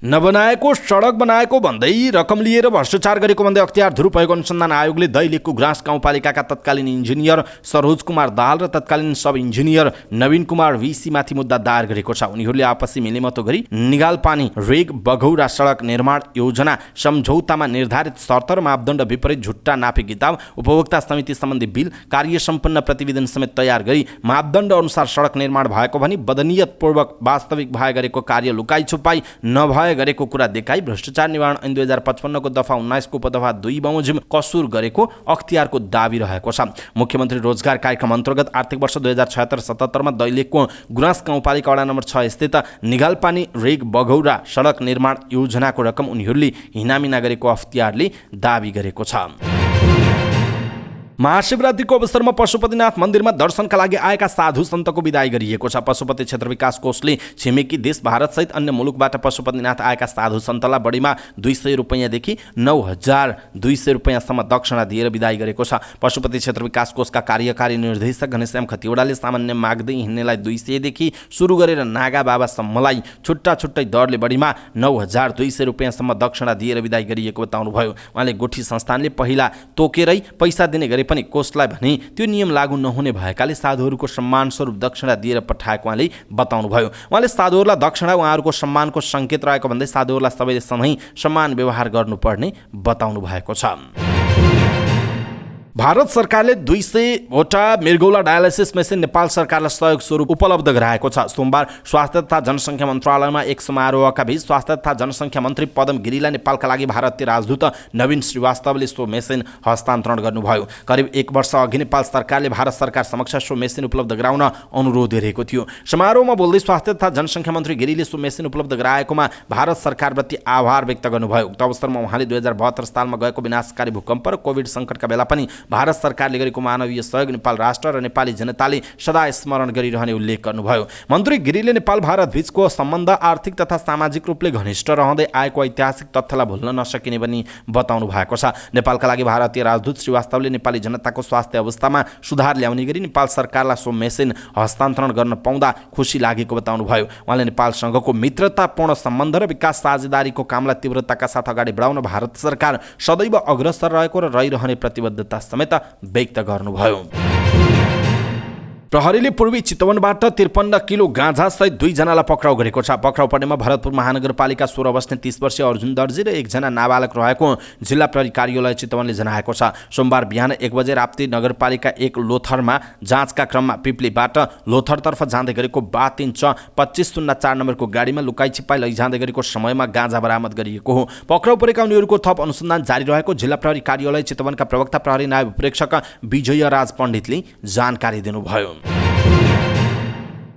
नबनाएको सडक बनाएको भन्दै रकम लिएर भ्रष्टाचार गरेको भन्दै अख्तियार दुरुपयोग अनुसन्धान आयोगले दैलेखको गुराँस गाउँपालिकाका तत्कालीन इन्जिनियर सरोज कुमार दाहाल र तत्कालीन सब इन्जिनियर नवीन कुमार VC माथि मुद्दा दायर गरेको छ। उनीहरूले आपसी मिलेमतो गरी निगालपानी रेग बघौरा सडक निर्माण योजना सम्झौतामा निर्धारित शर्त र मापदण्ड विपरीत झुट्टा नापी किताब उपभोक्ता समिति सम्बन्धी बिल कार्य सम्पन्न प्रतिवेदन समेत तयार गरी मापदण्ड अनुसार सडक निर्माण भएको भनी बदनियतपूर्वक वास्तविक भए गरेको कार्य लुकाई छुपाई नभए गरेको कुरा देखाई भ्रष्टाचार निवारण ऐन 2055 को दफा 19 को उपदफा 2 बमोजिम कसुर गरेको अख्तियारको दाबी रहेको छ। मुख्यमन्त्री रोजगार कार्यक्रम अन्तर्गत आर्थिक वर्ष 2076-77 मा दैलेखको गुराँस गाउँपालिका वडा नम्बर 6 स्थित निगालपानी रेग बघौरा सडक निर्माण योजनाको रकम उनीहरूले हिनामिना गरेको अख्तियारले दाबी गरेको छ। महाशिवरात्रिको अवसरमा पशुपतिनाथ मन्दिरमा दर्शनका लागि आएका साधु सन्तको विदाई गरिएको छ। पशुपति क्षेत्र विकास कोषले छिमेकी देश भारतसहित अन्य मुलुकबाट पशुपतिनाथ आएका साधु सन्तलाई बढीमा 200 रुपैयाँदेखि 9200 रुपैयाँसम्म दक्षिणा दिएर विदाई गरेको छ। पशुपति क्षेत्र विकास कोषका कार्यकारी निर्देशक घनश्याम खतिवडाले सामान्य माग्दै हिँड्नेलाई 200 देखि सुरु गरेर नागा बाबासम्मलाई छुट्टा छुट्टै दरले बढीमा 9200 रुपैयाँसम्म दक्षिणा दिएर विदाई गरिएको बताउनुभयो। उहाँले गोठी संस्थानले पहिला तोकेरै पैसा दिने गरे पनि कोषलाई भने त्यो नियम लागू नहुने भएकाले साधुहरूको सम्मान स्वरूप दक्षिणा दिएर पठाएको उहाँले बताउनुभयो। उहाँले साधुहरूलाई दक्षिणा उहाँहरूको सम्मानको सङ्केत रहेको भन्दै साधुहरूलाई सबैले सधैँ सम्मान व्यवहार गर्नुपर्ने बताउनु भएको छ। भारत सरकारले 200वटा मृगौला डायलाइसिस मेसिन नेपाल सरकारलाई सहयोग स्वरूप उपलब्ध गराएको छ। सोमबार स्वास्थ्य तथा जनसङ्ख्या मन्त्रालयमा एक समारोहका बीच स्वास्थ्य तथा जनसङ्ख्या मन्त्री पदम गिरीलाई नेपालका लागि भारतीय राजदूत नवीन श्रीवास्तवले सो मेसिन हस्तान्तरण गर्नुभयो। करिब 1 वर्ष अघि नेपाल सरकारले भारत सरकार समक्ष सो मेसिन उपलब्ध गराउन अनुरोध गरेको थियो। समारोहमा बोल्दै स्वास्थ्य तथा जनसङ्ख्या मन्त्री गिरीले सो मेसिन उपलब्ध गराएकोमा भारत सरकारप्रति आभार व्यक्त गर्नुभयो। उक्त अवसरमा उहाँले 2072 सालमा गएको विनाशकारी भूकम्प र कोभिड सङ्कटका बेला पनि भारत सरकारले गरेको मानवीय सहयोग नेपाल राष्ट्र र नेपाली जनताले सदा स्मरण गरिरहने उल्लेख गर्नुभयो। मन्त्री गिरीले नेपाल भारत बीचको सम्बन्ध आर्थिक तथा सामाजिक रूपले घनिष्ठ रहँदै आएको ऐतिहासिक तथ्यलाई भुल्न नसकिने पनि बताउनु भएको छ। नेपालका लागि भारतीय राजदूत श्रीवास्तवले नेपाली जनताको स्वास्थ्य अवस्थामा सुधार ल्याउने गरी नेपाल सरकारलाई सो मेसिन हस्तान्तरण गर्न पाउँदा खुसी लागेको बताउनुभयो। उहाँले नेपालसँगको मित्रतापूर्ण सम्बन्ध र विकास साझेदारीको कामलाई तीव्रताका साथ अगाडि बढाउन भारत सरकार सदैव अग्रसर रहेको र रहिरहने प्रतिबद्धता समेत व्यक्त गर्नुभयो। प्रहरीले पूर्वी चितवनबाट 53 किलो गाँजा सहित 2 जनालाई पक्राउ गरेको छ। पक्राउ पर्नेमा भरतपुर महानगरपालिका 16 बस्ने 30 वर्षीय अर्जुन दर्जी र 1 जना नाबालक रहेको जिल्ला प्रहरी कार्यालय चितवनले जनाएको छ। सोमबार बिहान 1 बजे राप्ती नगरपालिका 1 लोथरमा जाँचका क्रममा पिप्लीबाट लोथरतर्फ जाँदै गरेको 2504 नम्बरको गाडीमा लुकाई छिपाई लैजाँदै गरेको समयमा गाँजा बरामद गरिएको हो। पक्राउ परेका उनीहरूको थप अनुसन्धान जारी रहेको जिल्ला प्रहरी कार्यालय चितवनका प्रवक्ता प्रहरी नायब प्रेक्षक विजयराज पण्डितले जानकारी दिनुभयो।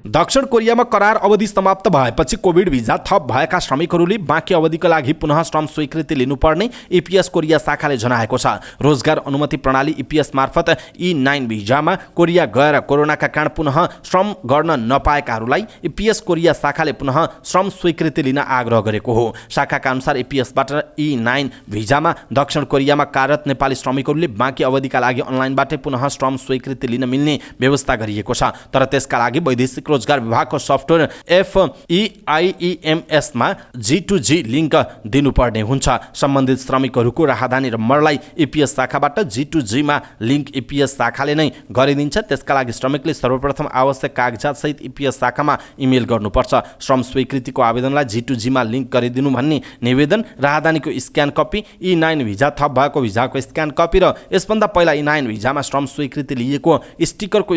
दक्षिण कोरियामा करार अवधि समाप्त भएपछि कोभिड भिजा थप भएका श्रमिकहरूले बाँकी अवधिका लागि पुनः श्रम स्वीकृति लिनुपर्ने इपिएस कोरिया शाखाले जनाएको छ। रोजगार अनुमति प्रणाली इपिएस मार्फत E9 भिजामा कोरिया गएर कोरोनाका कारण पुनः श्रम गर्न नपाएकाहरूलाई इपिएस कोरिया शाखाले पुनः श्रम स्वीकृति लिन आग्रह गरेको हो। शाखाका अनुसार इपिएसबाट E9 भिजामा दक्षिण कोरियामा कार्यरत नेपाली श्रमिकहरूले बाँकी अवधिका लागि अनलाइनबाटै पुनः श्रम स्वीकृति लिन मिल्ने व्यवस्था गरिएको छ। तर त्यसका लागि वैदेशिक रोजगार विभागको सफ्टवेयर FEIEMS मा G2G लिङ्क दिनुपर्ने हुन्छ। सम्बन्धित श्रमिकहरूको राहदानी र मर्लाई इपिएस शाखाबाट G2G मा लिङ्क इपिएस शाखाले नै गरिदिन्छ। त्यसका लागि श्रमिकले सर्वप्रथम आवश्यक कागजात सहित इपिएस शाखामा इमेल गर्नुपर्छ। श्रम स्वीकृतिको आवेदनलाई G2G मा लिङ्क गरिदिनु भन्ने निवेदन, राहदानीको स्क्यान कपी, E9 भिजा थप भएको भिजाको स्क्यान कपी र यसभन्दा पहिला E9 भिजामा श्रम स्वीकृति लिएको स्टिकरको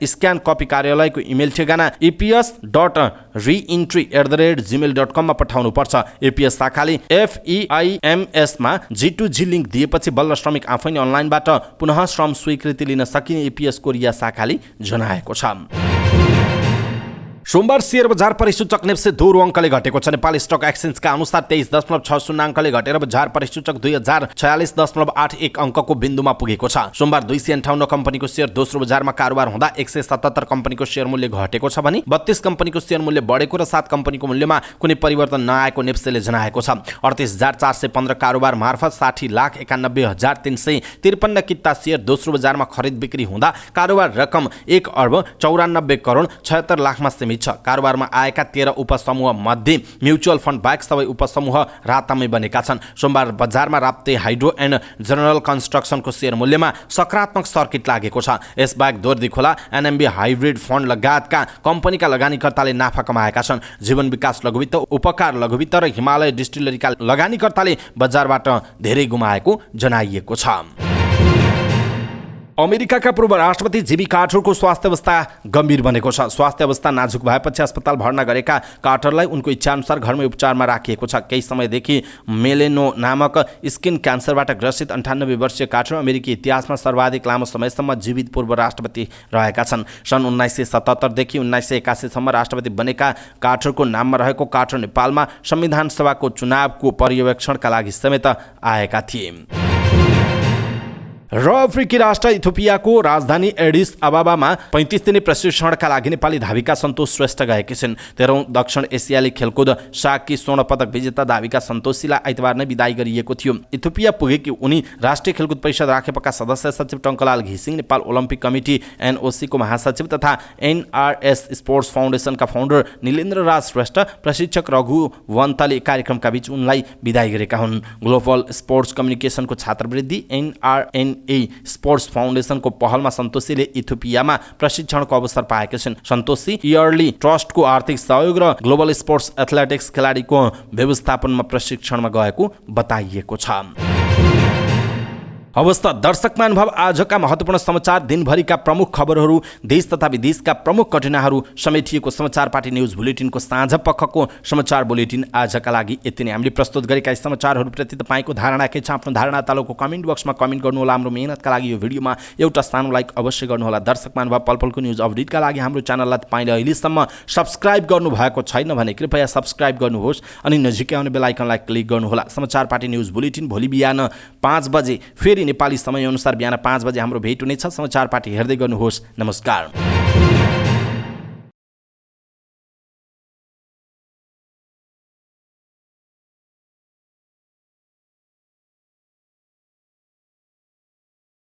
स्क्यान कपी कार्यालयको इमेल ठेगाना eps.reentry@gmail.com मा पठाउनु पर्छ। एपीएस शाखाले FEIMS मा G2G लिङ्क दिएपछि बल्ल श्रमिक आफै नै अनलाइनबाट पुनः श्रम स्वीकृति लिन सकिने एपीएस कोरिया शाखाले जनाएको छ। सोमबार शेयर बजार परिसूचक नेप्से 2 अङ्कले घटेको छ। नेपाली स्टक एक्सचेन्जका अनुसार 23.60 अङ्कले घटेर बजार परिसूचक 2046.81 अङ्कको बिन्दुमा पुगेको छ। सोमबार 258 कम्पनीको शेयर दोस्रो बजारमा कारोबार हुँदा 177 कम्पनीको शेयर मूल्य घटेको छ भने 32 कम्पनीको शेयर मूल्य बढेको र 7 कम्पनीको मूल्यमा कुनै परिवर्तन नआएको नेप्सेले जनाएको छ। 38,415 कारोबार मार्फत 60,91,353 किता शेयर दोस्रो बजारमा खरिद बिक्री हुँदा कारोबार रकम 1,94,76 लाखमा सीमित छ। कारोबारमा आएका 13 उपसमूह मध्ये म्युचुअल फन्ड बाहेक सबै उपसमूह रातामै बनेका छन्। सोमबार बजारमा राप्ते हाइड्रो एन्ड जनरल कन्स्ट्रक्सनको शेयर मूल्यमा सकारात्मक सर्किट लागेको छ। यसबाहेक दोर्दी खोला, एनएमबी हाइब्रिड फन्ड लगायतका कम्पनीका लगानीकर्ताले नाफा कमाएका छन्। जीवन विकास लघुवित्त, उपकार लघुवित्त र हिमालय डिस्टिलरीका लगानीकर्ताले बजारबाट धेरै गुमाएको जनाइएको छ। अमेरिकाका पूर्व राष्ट्रपति जिमी कार्टरको स्वास्थ्य अवस्था गम्भीर बनेको छ। स्वास्थ्य अवस्था नाजुक भएपछि अस्पताल भर्ना गरेका कार्टरलाई उनको इच्छाअनुसार घरमै उपचारमा राखिएको छ। केही समयदेखि मेलेनो नामक स्किन क्यान्सरबाट ग्रसित 98 वर्षीय कार्टर अमेरिकी इतिहासमा सर्वाधिक लामो समयसम्म जीवित पूर्व राष्ट्रपति रहेका छन्। सन् 1977 देखि 1981 सम्म राष्ट्रपति बनेका कार्टरको नाममा रहेको कार्टर नेपालमा संविधान सभाको चुनावको पर्यवेक्षणका लागि समेत आएका थिए। र अफ्रिकी राष्ट्र इथियोपियाको राजधानी एडिस अबाबामा 35 दिने प्रशिक्षणका लागि नेपाली धाविका सन्तोष श्रेष्ठ गएकी छिन्। 13औं दक्षिण एसियाली खेलकुद साकी स्वर्ण पदक विजेता धाविका सन्तोषीलाई आइतबार नै बिदाई गरिएको थियो। इथियोपिया पुगेकी उनी राष्ट्रिय खेलकुद परिषद राखेपका सदस्य सचिव टङ्कलाल घिसिङ, नेपाल ओलम्पिक कमिटी NOC को महासचिव तथा NRS स्पोर्ट्स फाउन्डेसनका फाउन्डर नीलेन्द्र राज श्रेष्ठ, प्रशिक्षक रघु वन्तले कार्यक्रमका बीच उनलाई बिदाई गरेका हुन्। ग्लोबल स्पोर्ट्स कम्युनिकेसनको छात्रवृत्ति NRNA स्पोर्ट्स फाउन्डेसनको पहलमा सन्तोषीले इथियोपियामा प्रशिक्षणको अवसर पाएका छन्। सन्तोषी इयरली ट्रस्टको आर्थिक सहयोग र ग्लोबल स्पोर्ट्स एथलेटिक्स खेलाडीको व्यवस्थापनमा प्रशिक्षणमा गएको बताइएको छ। अवस्था दर्शक महानुभाव, आजका महत्त्वपूर्ण समाचार, दिनभरिका प्रमुख खबरहरू, देश तथा विदेशका प्रमुख घटनाहरू समेटिएको समाचार पार्टी न्युज बुलेटिनको साँझ पखको समाचार बुलेटिन आजका लागि यति नै। हामीले प्रस्तुत गरेका समाचारहरूप्रति तपाईँको धारणा के छ? आफ्नो धारणा तलको कमेन्ट बक्समा कमेन्ट गर्नुहोला। हाम्रो मेहनतका लागि यो भिडियोमा एउटा सानो लाइक अवश्य गर्नुहोला। दर्शक महानुभाव, पलपलको न्युज अपडेटका लागि हाम्रो च्यानललाई तपाईँले अहिलेसम्म सब्स्क्राइब गर्नुभएको छैन भने कृपया सब्स्क्राइब गर्नुहोस् अनि नजिकै आउने बेल आइकनलाई क्लिक गर्नुहोला। समाचार पार्टी न्युज बुलेटिन भोलि बिहान 5 बजे फेरि नेपाली समयअनुसार बिहान 5 बजे हाम्रो भेट हुनेछ। समाचार पार्टी हेर्दै गर्नुहोस्। नमस्कार।